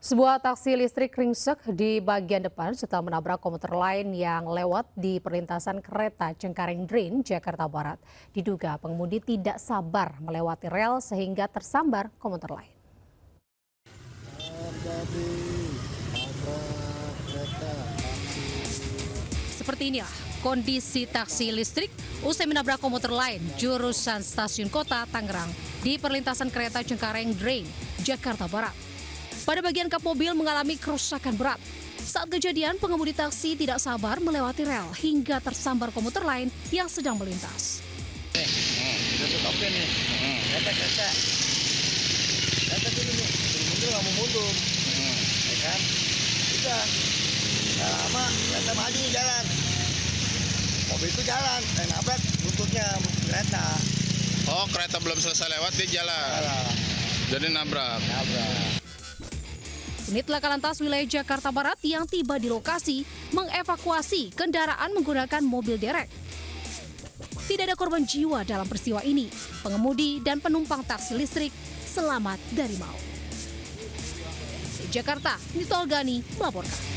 Sebuah taksi listrik ringsek di bagian depan setelah menabrak komuter lain yang lewat di perlintasan kereta Cengkareng Drain, Jakarta Barat. Diduga pengemudi tidak sabar melewati rel sehingga tersambar komuter lain. Seperti inilah kondisi taksi listrik usai menabrak komuter lain jurusan stasiun kota Tangerang di perlintasan kereta Cengkareng Drain, Jakarta Barat. Pada bagian kap mobil mengalami kerusakan berat. Saat kejadian, pengemudi taksi tidak sabar melewati rel hingga tersambar komuter lain yang sedang melintas. Oke nih, kereta dulu nih, mundur nggak mau mundur, ya kan? Udah, nggak lama kereta maju jalan, mobil itu jalan, nabrak lututnya kereta. Oh, kereta belum selesai lewat dia jalan, jadi nabrak. Unit Laka Lantas wilayah Jakarta Barat yang tiba di lokasi mengevakuasi kendaraan menggunakan mobil derek. Tidak ada korban jiwa dalam peristiwa ini. Pengemudi dan penumpang taksi listrik selamat dari maut. Di Jakarta, Nito Olgani melaporkan.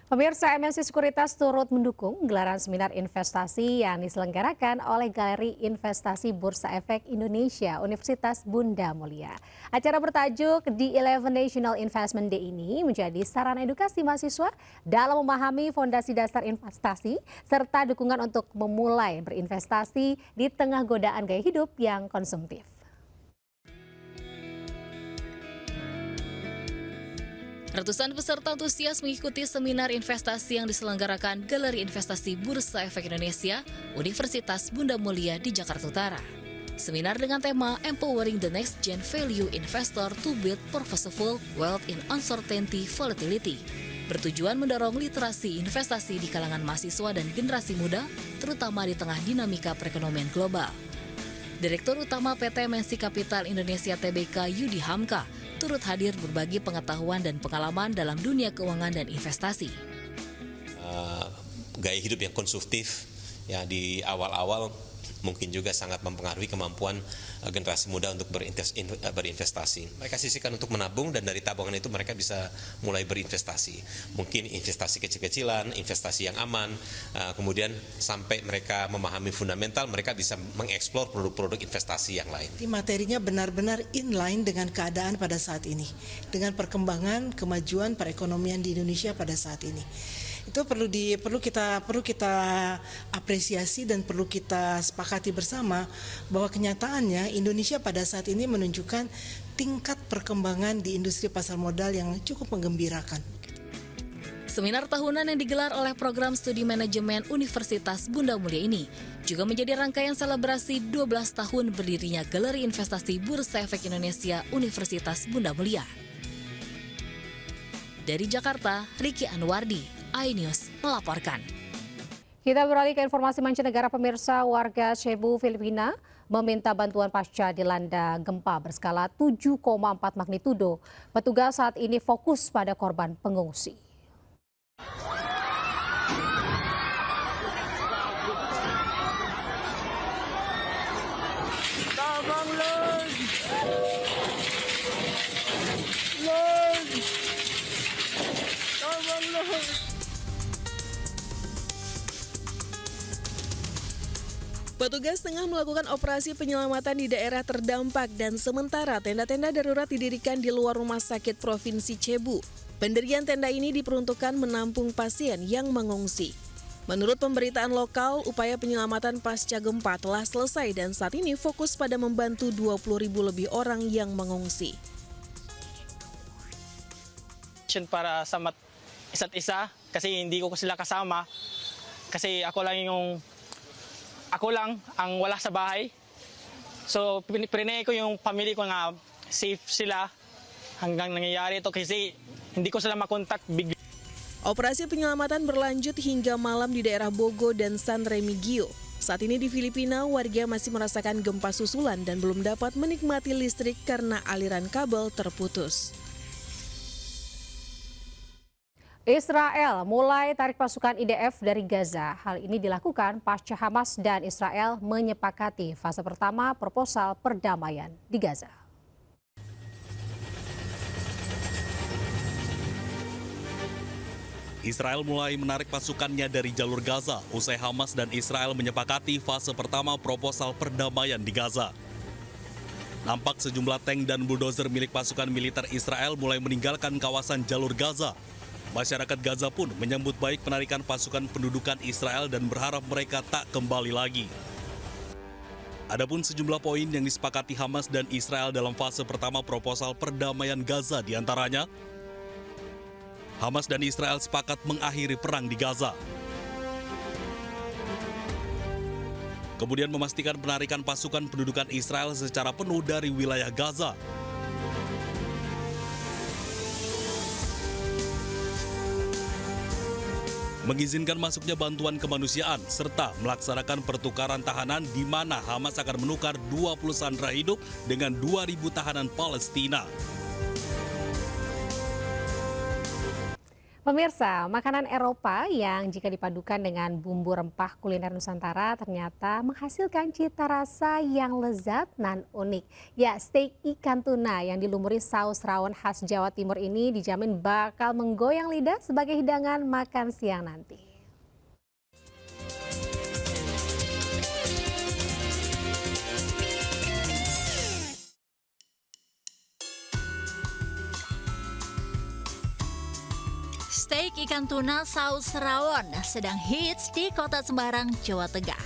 Pemirsa, MNC Sekuritas turut mendukung gelaran seminar investasi yang diselenggarakan oleh Galeri Investasi Bursa Efek Indonesia Universitas Bunda Mulia. Acara bertajuk The 11 National Investment Day ini menjadi sarana edukasi mahasiswa dalam memahami fondasi dasar investasi serta dukungan untuk memulai berinvestasi di tengah godaan gaya hidup yang konsumtif. Ratusan peserta antusias mengikuti seminar investasi yang diselenggarakan Galeri Investasi Bursa Efek Indonesia Universitas Bunda Mulia di Jakarta Utara. Seminar dengan tema Empowering the Next Gen Value Investor to Build Purposeful Wealth in Uncertainty Volatility bertujuan mendorong literasi investasi di kalangan mahasiswa dan generasi muda, terutama di tengah dinamika perekonomian global. Direktur Utama PT MNC Capital Indonesia Tbk Yudi Hamka turut hadir berbagi pengetahuan dan pengalaman dalam dunia keuangan dan investasi. Gaya hidup yang konsumtif ya di awal-awal mungkin juga sangat mempengaruhi kemampuan generasi muda untuk berinvestasi. Mereka sisihkan untuk menabung dan dari tabungan itu mereka bisa mulai berinvestasi. Mungkin investasi kecil-kecilan, investasi yang aman, kemudian sampai mereka memahami fundamental, mereka bisa mengeksplor produk-produk investasi yang lain. Materinya benar-benar inline dengan keadaan pada saat ini, dengan perkembangan kemajuan perekonomian di Indonesia pada saat ini. Itu perlu kita apresiasi dan perlu kita sepakati bersama bahwa kenyataannya Indonesia pada saat ini menunjukkan tingkat perkembangan di industri pasar modal yang cukup menggembirakan. Seminar tahunan yang digelar oleh Program Studi Manajemen Universitas Bunda Mulia ini juga menjadi rangkaian selebrasi 12 tahun berdirinya Galeri Investasi Bursa Efek Indonesia Universitas Bunda Mulia. Dari Jakarta, Riki Anwardi, iNews melaporkan. Kita beralih ke informasi mancanegara. Pemirsa, warga Cebu, Filipina meminta bantuan pasca dilanda gempa berskala 7,4 magnitudo. Petugas saat ini fokus pada korban pengungsi. Petugas tengah melakukan operasi penyelamatan di daerah terdampak dan sementara tenda-tenda darurat didirikan di luar rumah sakit Provinsi Cebu. Pendirian tenda ini diperuntukkan menampung pasien yang mengungsi. Menurut pemberitaan lokal, upaya penyelamatan pasca gempa telah selesai dan saat ini fokus pada membantu 20.000 lebih orang yang mengungsi. Para sa isa't isa kasi hindi ko sila kasama kasi ako lang ang wala sa bahay. So prinay ko yung pamilya ko na safe sila hanggang nangyayari ito kasi hindi ko sila makontak bigla. Operasi penyelamatan berlanjut hingga malam di daerah Bogo dan San Remigio. Saat ini di Filipina, warga masih merasakan gempa susulan dan belum dapat menikmati listrik karena aliran kabel terputus. Israel mulai tarik pasukan IDF dari Gaza. Hal ini dilakukan pasca Hamas dan Israel menyepakati fase pertama proposal perdamaian di Gaza. Israel mulai menarik pasukannya dari jalur Gaza usai Hamas dan Israel menyepakati fase pertama proposal perdamaian di Gaza. Nampak sejumlah tank dan bulldozer milik pasukan militer Israel mulai meninggalkan kawasan jalur Gaza. Masyarakat Gaza pun menyambut baik penarikan pasukan pendudukan Israel dan berharap mereka tak kembali lagi. Adapun sejumlah poin yang disepakati Hamas dan Israel dalam fase pertama proposal perdamaian Gaza diantaranya, Hamas dan Israel sepakat mengakhiri perang di Gaza. Kemudian memastikan penarikan pasukan pendudukan Israel secara penuh dari wilayah Gaza. Mengizinkan masuknya bantuan kemanusiaan, serta melaksanakan pertukaran tahanan di mana Hamas akan menukar 20 sandera hidup dengan 2.000 tahanan Palestina. Pemirsa, makanan Eropa yang jika dipadukan dengan bumbu rempah kuliner Nusantara ternyata menghasilkan cita rasa yang lezat dan unik. Ya, steak ikan tuna yang dilumuri saus rawon khas Jawa Timur ini dijamin bakal menggoyang lidah sebagai hidangan makan siang nanti. Steak ikan tuna saus rawon sedang hits di Kota Semarang, Jawa Tengah.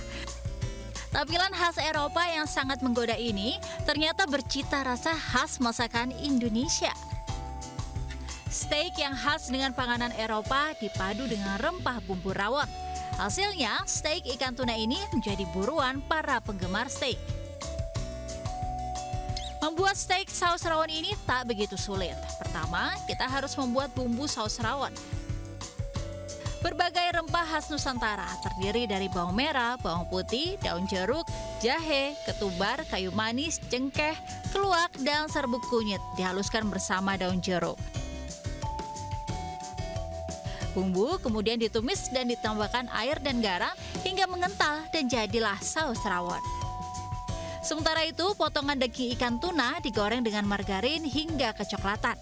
Tampilan khas Eropa yang sangat menggoda ini ternyata bercita rasa khas masakan Indonesia. Steak yang khas dengan panganan Eropa dipadu dengan rempah bumbu rawon. Hasilnya, steak ikan tuna ini menjadi buruan para penggemar steak. Membuat steak saus rawon ini tak begitu sulit. Pertama, kita harus membuat bumbu saus rawon. Berbagai rempah khas Nusantara terdiri dari bawang merah, bawang putih, daun jeruk, jahe, ketumbar, kayu manis, cengkeh, keluak, dan serbuk kunyit dihaluskan bersama daun jeruk. Bumbu kemudian ditumis dan ditambahkan air dan garam hingga mengental dan jadilah saus rawon. Sementara itu, potongan daging ikan tuna digoreng dengan margarin hingga kecoklatan.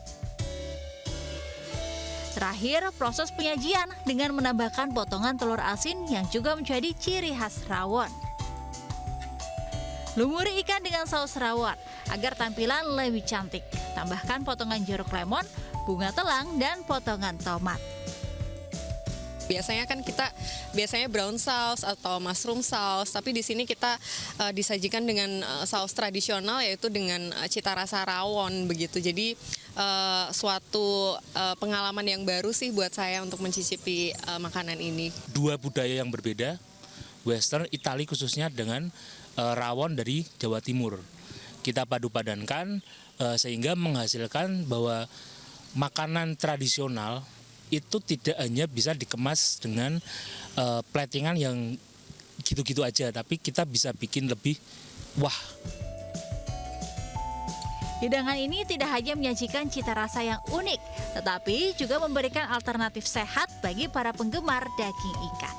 Terakhir, proses penyajian dengan menambahkan potongan telur asin yang juga menjadi ciri khas rawon. Lumuri ikan dengan saus rawon agar tampilan lebih cantik. Tambahkan potongan jeruk lemon, bunga telang, dan potongan tomat. Biasanya kan kita brown sauce atau mushroom sauce, tapi di sini kita disajikan dengan saus tradisional yaitu dengan cita rasa rawon begitu. Jadi suatu pengalaman yang baru sih buat saya untuk mencicipi makanan ini. Dua budaya yang berbeda, Western, Itali khususnya dengan rawon dari Jawa Timur. Kita padu-padankan sehingga menghasilkan bahwa makanan tradisional itu tidak hanya bisa dikemas dengan platingan yang gitu-gitu aja, tapi kita bisa bikin lebih wah. Hidangan ini tidak hanya menyajikan cita rasa yang unik, tetapi juga memberikan alternatif sehat bagi para penggemar daging ikan.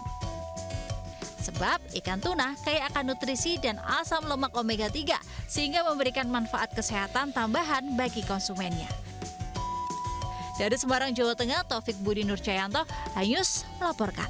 Sebab ikan tuna kaya akan nutrisi dan asam lemak omega 3, sehingga memberikan manfaat kesehatan tambahan bagi konsumennya. Dari Semarang, Jawa Tengah, Taufik Budi Nurcayanto, iNews melaporkan.